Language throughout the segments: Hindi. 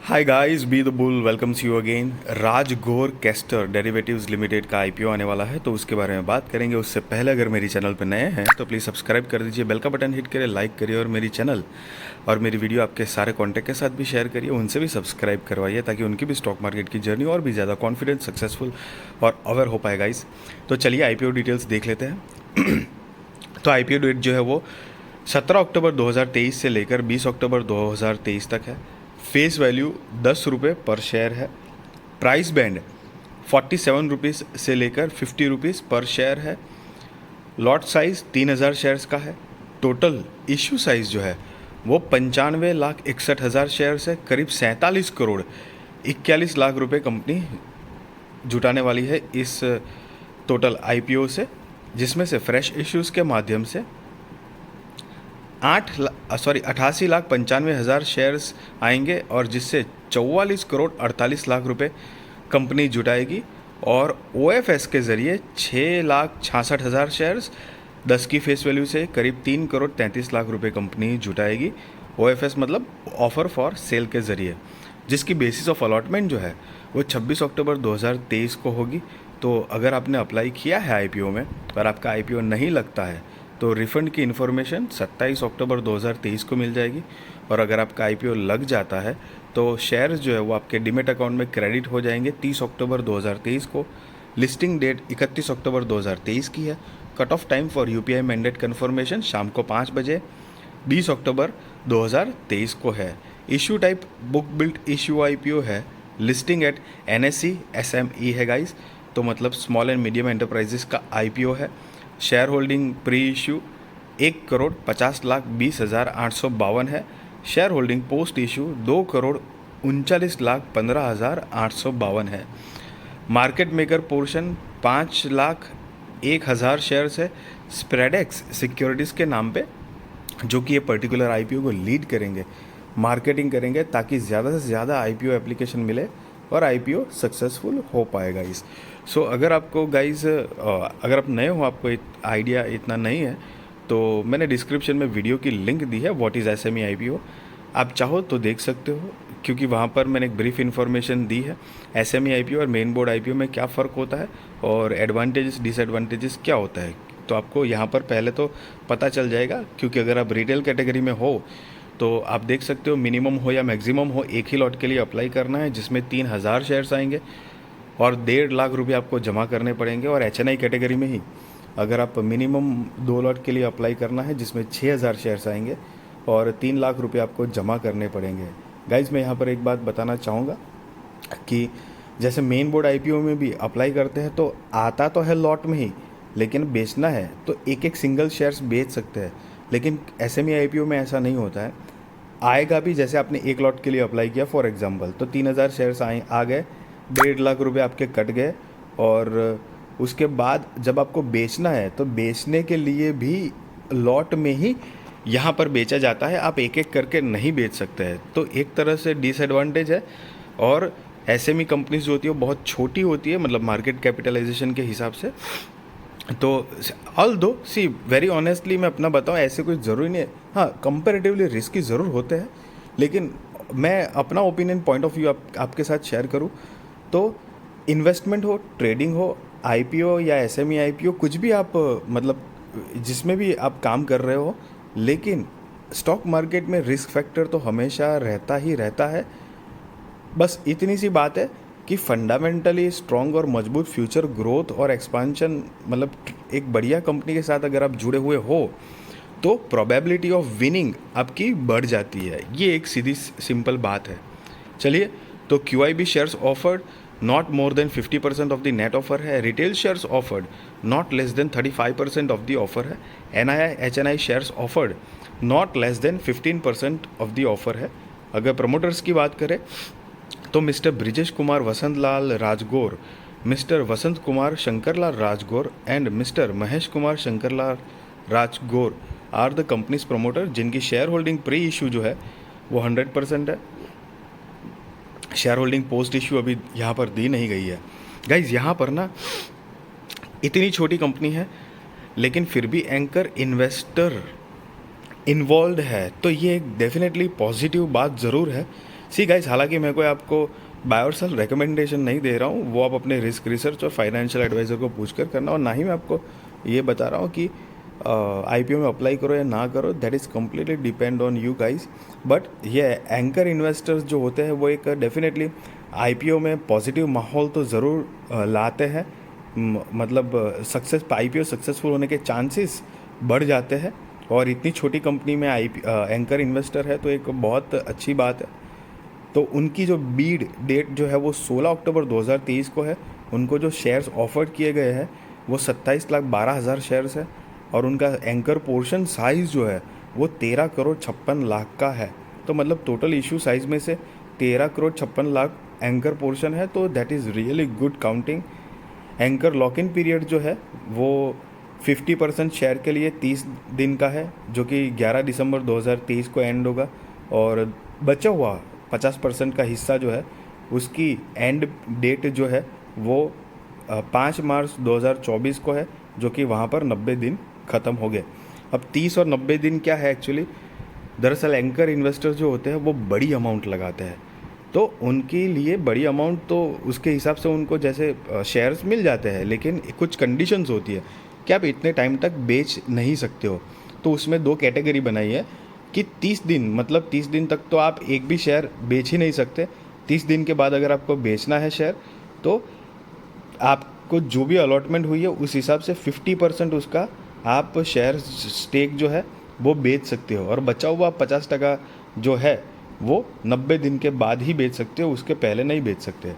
Hi guys, be the bull welcomes you again. Rajgor Castor Derivatives Limited का आईपीओ आने वाला है, तो उसके बारे में बात करेंगे। उससे पहले अगर मेरी चैनल पर नए हैं तो प्लीज़ सब्सक्राइब कर दीजिए, बेल का बटन हिट करिए, लाइक करिए और मेरी चैनल और मेरी वीडियो आपके सारे कॉन्टैक्ट के साथ भी शेयर करिए, उनसे भी सब्सक्राइब करवाइए ताकि उनकी भी स्टॉक मार्केट की जर्नी और भी ज़्यादा कॉन्फिडेंस, सक्सेसफुल और अवेयर हो पाए गाइस। तो चलिए आईपीओ डिटेल्स देख लेते हैं। तो आईपीओ डेट जो है वो 17 अक्टूबर 2023 से लेकर 20 अक्टूबर 2023 तक है। फेस वैल्यू 10 रुपये पर शेयर है। प्राइस बैंड 47 रुपीज़ से लेकर 50 रुपीज़ पर शेयर है। लॉट साइज 3000 शेयर्स का है। टोटल इश्यू साइज जो है वो 95,61,000 शेयर्स है। करीब 47 करोड़ 41 लाख रुपए कंपनी जुटाने वाली है इस टोटल आईपीओ से, जिसमें से फ्रेश इश्यूज़ के माध्यम से 88,95,हजार शेयर्स आएंगे और जिससे 44 करोड़ 48 लाख रुपए कंपनी जुटाएगी। और ओएफएस के ज़रिए 6,66,000 शेयर्स 10 की फेस वैल्यू से करीब 3 करोड़ 33 लाख रुपए कंपनी जुटाएगी। ओएफएस मतलब ऑफर फॉर सेल के ज़रिए, जिसकी बेसिस ऑफ अलॉटमेंट जो है वो 26 अक्टूबर 2023 को होगी। तो अगर आपने अप्लाई किया है आईपीओ में और आपका आईपीओ नहीं लगता है तो रिफ़ंड की इन्फॉर्मेशन 27 अक्टूबर 2023 को मिल जाएगी। और अगर आपका आईपीओ लग जाता है तो शेयर्स जो है वो आपके डीमेट अकाउंट में क्रेडिट हो जाएंगे 30 अक्टूबर 2023 को। लिस्टिंग डेट 31 अक्टूबर 2023 की है। Cut off time for UPI mandate confirmation शाम को 5 बजे 20 अक्टूबर 2023 को है। Issue type book built issue IPO है। लिस्टिंग एट एनएसई एसएमई है गाइस, तो मतलब स्मॉल एंड मीडियम एंटरप्राइजेस का आईपीओ है। शेयर होल्डिंग प्री इशू 1,50,20,852 है। शेयर होल्डिंग पोस्ट इशू 2,39,15,852 है। मार्केट मेकर पोर्शन 5,01,000 शेयर्स है। स्प्रेडेक्स सिक्योरिटीज़ के नाम पे, जो कि ये पर्टिकुलर आईपीओ को लीड करेंगे, मार्केटिंग करेंगे ताकि ज़्यादा से ज़्यादा आईपीओ एप्लीकेशन मिले और आईपीओ सक्सेसफुल हो पाएगा इस। सो अगर आपको गाइज अगर आप नए हो, आपको आइडिया इतना नहीं है, तो मैंने डिस्क्रिप्शन में वीडियो की लिंक दी है, व्हाट इज़ एसएमई आईपीओ। आप चाहो तो देख सकते हो, क्योंकि वहाँ पर मैंने एक ब्रीफ इन्फॉर्मेशन दी है एसएमई आईपीओ और मेन बोर्ड आईपीओ में क्या फ़र्क होता है और एडवांटेजेस डिसएडवांटेजेस क्या होता है। तो आपको यहाँ पर पहले तो पता चल जाएगा, क्योंकि अगर आप रिटेल कैटेगरी में हो तो आप देख सकते हो मिनिमम हो या मैक्सिमम हो एक ही लॉट के लिए अप्लाई करना है, जिसमें 3,000 शेयर्स आएंगे और 1.5 लाख रुपये आपको जमा करने पड़ेंगे। और एचएनआई कैटेगरी में ही अगर आप मिनिमम 2 लॉट के लिए अप्लाई करना है, जिसमें 6,000 शेयर्स आएंगे और 3 लाख रुपये आपको जमा करने पड़ेंगे। गाइज मैं यहाँ पर एक बात बताना चाहूँगा कि जैसे मेन बोर्ड आईपीओ में भी अप्लाई करते हैं तो आता तो है लॉट में ही, लेकिन बेचना है तो एक एक सिंगल शेयर्स बेच सकते हैं। लेकिन एसएमई आईपीओ में ऐसा नहीं होता है। आएगा भी, जैसे आपने एक लॉट के लिए अप्लाई किया फॉर एग्जांपल, तो 3,000 शेयर्स आ गए, 1.5 लाख रुपए आपके कट गए। और उसके बाद जब आपको बेचना है तो बेचने के लिए भी लॉट में ही यहाँ पर बेचा जाता है, आप एक एक करके नहीं बेच सकते हैं। तो एक तरह से डिसएडवांटेज है। और एसएमई कंपनीज जो होती है वो बहुत छोटी होती है, मतलब मार्केट कैपिटलाइजेशन के हिसाब से। तो ऑल दो सी वेरी ऑनेस्टली मैं अपना बताऊँ, ऐसे कोई ज़रूरी नहीं है। हाँ, कंपेरेटिवली रिस्की ज़रूर होते हैं, लेकिन मैं अपना ओपिनियन पॉइंट ऑफ व्यू आपके साथ शेयर करूँ तो इन्वेस्टमेंट हो, ट्रेडिंग हो, आईपीओ या एसएमई आईपीओ, कुछ भी आप मतलब जिसमें भी आप काम कर रहे हो, लेकिन स्टॉक मार्केट में रिस्क फैक्टर तो हमेशा रहता ही रहता है। बस इतनी सी बात है कि फंडामेंटली स्ट्रॉन्ग और मजबूत फ्यूचर ग्रोथ और एक्सपांशन, मतलब एक बढ़िया कंपनी के साथ अगर आप जुड़े हुए हो तो प्रोबेबिलिटी ऑफ विनिंग आपकी बढ़ जाती है। ये एक सीधी सिंपल बात है। चलिए, तो QIB shares offered not more than 50% of the net offer है। Retail shares offered not less than 35% of the offer है। NII HNI shares offered not less than 15% of the offer है। अगर प्रमोटर्स की बात करें तो mister Brijesh Kumar Vasant Lal Rajgor, mister Vasant Kumar Shankarlal Rajgor and mister Mahesh Kumar Shankarlal Rajgor are the company's promoter, जिनकी शेयर होल्डिंग प्री इशू जो है वो 100% है। शेयर होल्डिंग पोस्ट इशू अभी यहाँ पर दी नहीं गई है। गाइज यहाँ पर ना इतनी छोटी कंपनी है, लेकिन फिर भी एंकर इन्वेस्टर इन्वॉल्व है, तो ये एक डेफिनेटली पॉजिटिव बात ज़रूर है। सी गाइस, हालांकि मैं कोई आपको बाय और सेल रिकमेंडेशन नहीं दे रहा हूँ, वो आप अपने रिस्क रिसर्च और फाइनेंशियल एडवाइज़र को पूछ कर करना, और ना ही मैं आपको ये बता रहा हूँ कि आईपीओ में अप्लाई करो या ना करो, that is completely depend on you guys. But ये एंकर इन्वेस्टर्स जो होते हैं वो एक डेफिनेटली आईपीओ में पॉजिटिव माहौल तो ज़रूर लाते हैं, मतलब आईपीओ सक्सेसफुल होने के चांसेस बढ़ जाते हैं, और इतनी छोटी कंपनी में एंकर इन्वेस्टर है तो एक बहुत अच्छी बात है। तो उनकी जो बीड डेट जो है वो 16 अक्टूबर 2023 को है। उनको जो शेयर्स ऑफर किए गए हैं वो 27,12,000 शेयर्स है, और उनका एंकर पोर्शन साइज़ जो है वो 13,56,00,000 का है। तो मतलब टोटल इशू साइज़ में से 13,56,00,000 एंकर पोर्शन है, तो that is really good counting. Anchor lock in period जो है वो 50% शेयर के लिए 30 दिन का है, जो कि 11 दिसंबर 2023 को एंड होगा, और बचा हुआ 50% का हिस्सा जो है उसकी एंड डेट जो है वो 5 मार्च 2024 को है, जो कि वहाँ पर 90 दिन ख़त्म हो गए। अब 30 और 90 दिन क्या है एक्चुअली, दरअसल एंकर इन्वेस्टर जो होते हैं वो बड़ी अमाउंट लगाते हैं, तो उनके लिए बड़ी अमाउंट तो उसके हिसाब से उनको जैसे शेयर्स मिल जाते हैं, लेकिन कुछ कंडीशंस होती है कि आप इतने टाइम तक बेच नहीं सकते हो। तो उसमें 2 कैटेगरी बनाई है कि 30 दिन, मतलब 30 दिन तक तो आप एक भी शेयर बेच ही नहीं सकते। 30 दिन के बाद अगर आपको बेचना है शेयर, तो आपको जो भी अलॉटमेंट हुई है उस हिसाब से 50% उसका आप शेयर स्टेक जो है वो बेच सकते हो, और बचा हुआ 50% जो है वो 90 दिन के बाद ही बेच सकते हो, उसके पहले नहीं बेच सकते।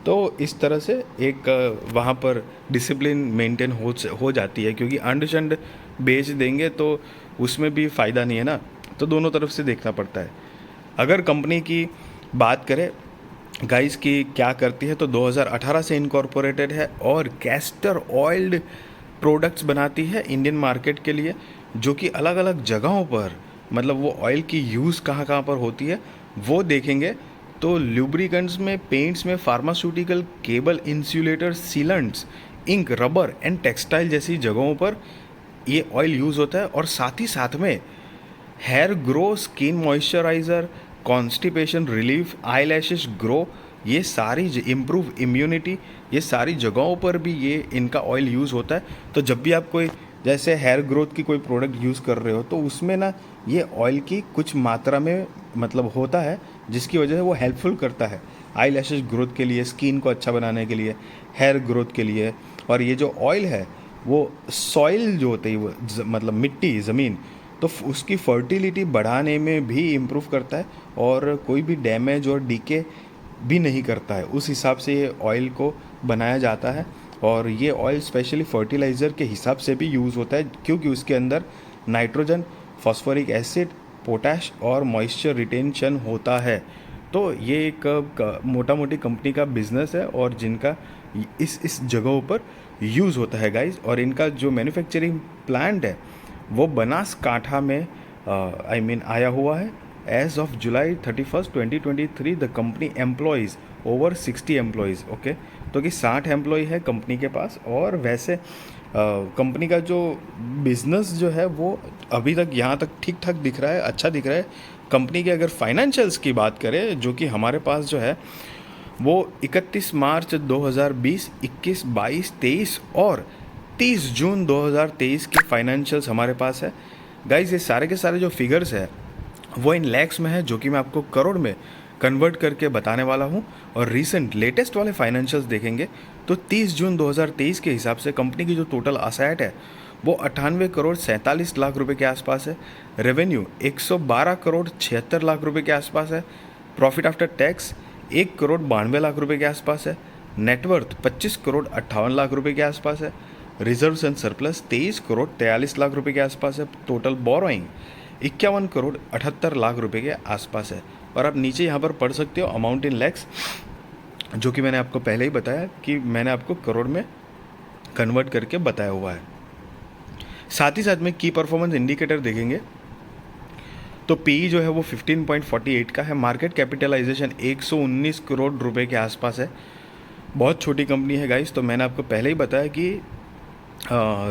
तो इस तरह से एक वहाँ पर डिसिप्लिन मेंटेन हो जाती है, क्योंकि अंड शंड बेच देंगे तो उसमें भी फ़ायदा नहीं है ना, तो दोनों तरफ से देखना पड़ता है। अगर कंपनी की बात करें गाइस की क्या करती है, तो 2018 से इनकॉर्पोरेटेड है और कैस्टर ऑयल प्रोडक्ट्स बनाती है इंडियन मार्केट के लिए, जो कि अलग अलग जगहों पर, मतलब वो ऑयल की यूज़ कहाँ कहाँ पर होती है वो देखेंगे। तो लुब्रिकेंट्स में, पेंट्स में, pharmaceutical, cable, insulator, sealants, ink, rubber and textile जैसी जगहों पर ये ऑयल यूज़ होता है, और साथ ही साथ में hair grow, skin moisturiser, constipation relief, eyelashes grow, ये सारी इम्प्रूव इम्यूनिटी, ये सारी जगहों पर भी ये इनका ऑयल यूज़ होता है। तो जब भी आप कोई जैसे हेयर ग्रोथ की कोई प्रोडक्ट यूज़ कर रहे हो, तो उसमें ना ये ऑयल की कुछ मात्रा में मतलब होता है, जिसकी वजह से वो हेल्पफुल करता है आई लैशेस ग्रोथ के लिए, स्किन को अच्छा बनाने के लिए, हेयर ग्रोथ के लिए। और ये जो ऑयल है वो सॉइल जो होती है वो मतलब मिट्टी, ज़मीन, तो उसकी फर्टिलिटी बढ़ाने में भी इम्प्रूव करता है, और कोई भी डैमेज और डीके भी नहीं करता है। उस हिसाब से ये ऑयल को बनाया जाता है, और ये ऑयल स्पेशली फर्टिलाइज़र के हिसाब से भी यूज़ होता है, क्योंकि उसके अंदर नाइट्रोजन, फॉस्फोरिक एसिड, पोटैश और मॉइस्चर रिटेंशन होता है। तो ये एक मोटा मोटी कंपनी का बिजनेस है, और जिनका इस जगहों पर यूज़ होता है गाइज। और इनका जो मैन्युफैक्चरिंग प्लांट है वो बनासकांठा में आया हुआ है। As of July 31, 2023 the company employees over 60 employees, okay, तो कि 60 एम्प्लॉय है कंपनी के पास। और वैसे कंपनी का जो बिज़नेस जो है वो अभी तक यहाँ तक ठीक ठाक दिख रहा है, अच्छा दिख रहा है। कंपनी के अगर फाइनेंशियल्स की बात करें, जो कि हमारे पास जो है वो 31 मार्च 2020, 21, 22, 23 और 30 जून 2023 के फाइनेंशियल्स हमारे पास है गाइज। ये सारे के सारे जो फिगर्स है वो इन लैक्स में है, जो कि मैं आपको करोड़ में कन्वर्ट करके बताने वाला हूँ। और रीसेंट लेटेस्ट वाले फाइनेंशियल्स देखेंगे तो 30 जून 2023 के हिसाब से कंपनी की जो टोटल असेट है वो 98 करोड़ 47 लाख रुपए के आसपास है। रेवेन्यू 112 करोड़ 76 लाख रुपए के आसपास है। Profit after tax 1 crore 92 lakh रुपए के आसपास है। नेटवर्थ 25 करोड़ 58 लाख रुपए के आसपास है। Reserves and surplus 23 crore 43 lakh रुपए के आसपास है। टोटल बोरोइंग 51 करोड़ 78 लाख रुपए के आसपास है। और आप नीचे यहाँ पर पढ़ सकते हो अमाउंट इन लैक्स, जो कि मैंने आपको पहले ही बताया कि मैंने आपको करोड़ में कन्वर्ट करके बताया हुआ है। साथ ही साथ में की परफॉर्मेंस इंडिकेटर देखेंगे तो पीई जो है वो 15.48 का है। मार्केट कैपिटलाइजेशन 119 करोड़ रुपए के आसपास है। बहुत छोटी कंपनी है गाइस। तो मैंने आपको पहले ही बताया कि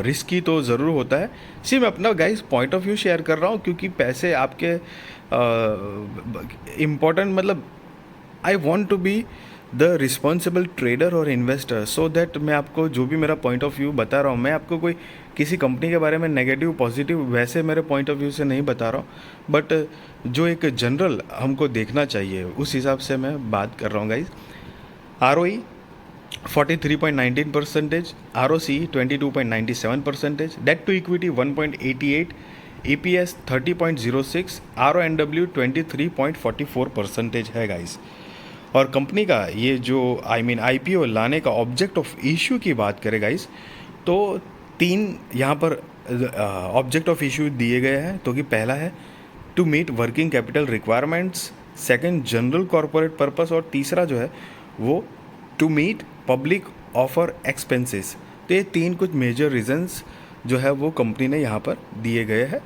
रिस्की तो ज़रूर होता है। सिर्फ मैं अपना guys point of view share कर रहा हूँ, क्योंकि पैसे आपके इम्पोर्टेंट, मतलब I want to be the responsible trader और इन्वेस्टर, सो दैट मैं आपको जो भी मेरा पॉइंट ऑफ व्यू बता रहा हूँ, मैं आपको कोई किसी कंपनी के बारे में नेगेटिव पॉजिटिव वैसे मेरे पॉइंट ऑफ व्यू से नहीं बता रहा हूँ, बट जो एक जनरल हमको देखना चाहिए उस हिसाब से मैं बात कर रहा हूँ guys. ROE 43.19%, ROCE 22.97%, debt to equity 1.88, EPS 30.06, RONW 23.44% है गाइज। और कंपनी का ये जो IPO लाने का ऑब्जेक्ट ऑफ इशू की बात करें गाइज, तो 3 यहाँ पर ऑब्जेक्ट ऑफ इशू दिए गए हैं। तो कि पहला है to meet working capital requirements, second general corporate purpose, और तीसरा जो है वो to meet public offer expenses. तो ये 3 कुछ मेजर रीजंस जो है वो कंपनी ने यहाँ पर दिए गए हैं।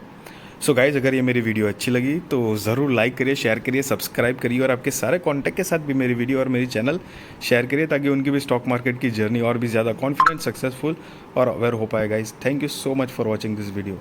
सो गाइज, अगर ये मेरी वीडियो अच्छी लगी तो ज़रूर लाइक करिए, शेयर करिए, सब्सक्राइब करिए, और आपके सारे कॉन्टैक्ट के साथ भी मेरी वीडियो और मेरी चैनल शेयर करिए, ताकि उनकी भी स्टॉक मार्केट की जर्नी और भी ज़्यादा कॉन्फिडेंट, सक्सेसफुल और अवेयर हो पाए guys. Thank you so much for watching this video.